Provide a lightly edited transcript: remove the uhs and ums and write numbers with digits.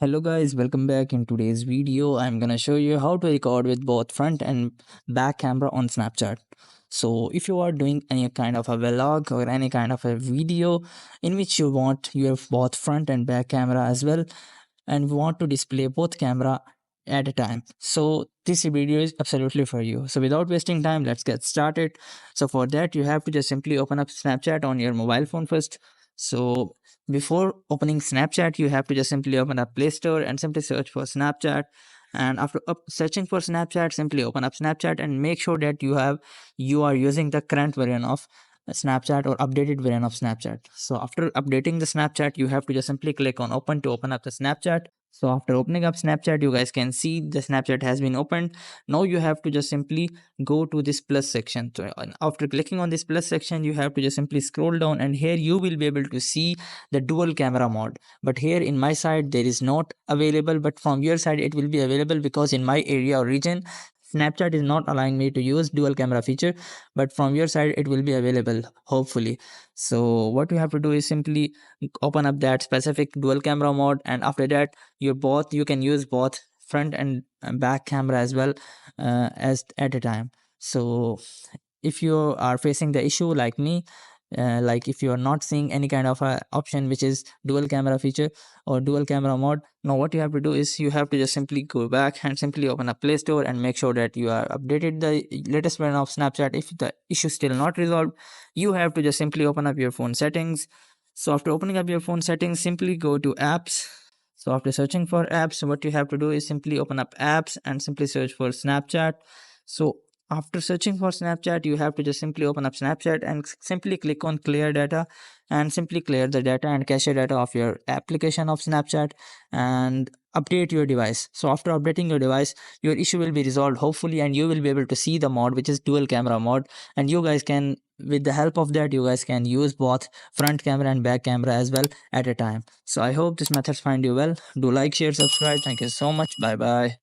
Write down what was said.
Hello guys, welcome back. In today's video I'm gonna show you how to record with both front and back camera on Snapchat. So if you are doing any kind of a vlog or any kind of a video in which you want your both front and back camera as well and want to display both camera at a time, so this video is absolutely for you. So without wasting time, let's get started. So for that you have to just simply open up Snapchat on your mobile phone first. So before opening Snapchat, you have to just simply open up Play Store and simply search for Snapchat. And after searching for Snapchat, simply open up Snapchat and make sure that you are using the current version of Snapchat or updated version of Snapchat. So after updating the Snapchat, you have to just simply click on open to open up the Snapchat. So after opening up Snapchat, you guys can see the Snapchat has been opened. Now you have to just simply go to this plus section. So after clicking on this plus section, you have to just simply scroll down, and here you will be able to see the dual camera mode. But here in my side there is not available, but from your side it will be available, because in my area or region Snapchat is not allowing me to use dual camera feature, but from your side it will be available, hopefully. So what you have to do is simply open up that specific dual camera mode, and after that you can use both front and back camera as well, as at a time. So if you are facing the issue like me, like if you are not seeing any kind of a option which is dual camera feature or dual camera mode, now what you have to do is you have to just simply go back and simply open up Play Store and make sure that you are updated the latest version of Snapchat. If the issue is still not resolved, you have to just simply open up your phone settings. So after opening up your phone settings, simply go to apps. So after searching for apps, what you have to do is simply open up apps and simply search for Snapchat. So after searching for Snapchat, you have to just simply open up Snapchat and simply click on clear data, and simply clear the data and cache data of your application of Snapchat and update your device. So after updating your device, your issue will be resolved, hopefully, and you will be able to see the mode which is dual camera mode. And you guys can, with the help of that, you guys can use both front camera and back camera as well at a time. So I hope this methods find you well. Do like, share, subscribe. Thank you so much. Bye bye.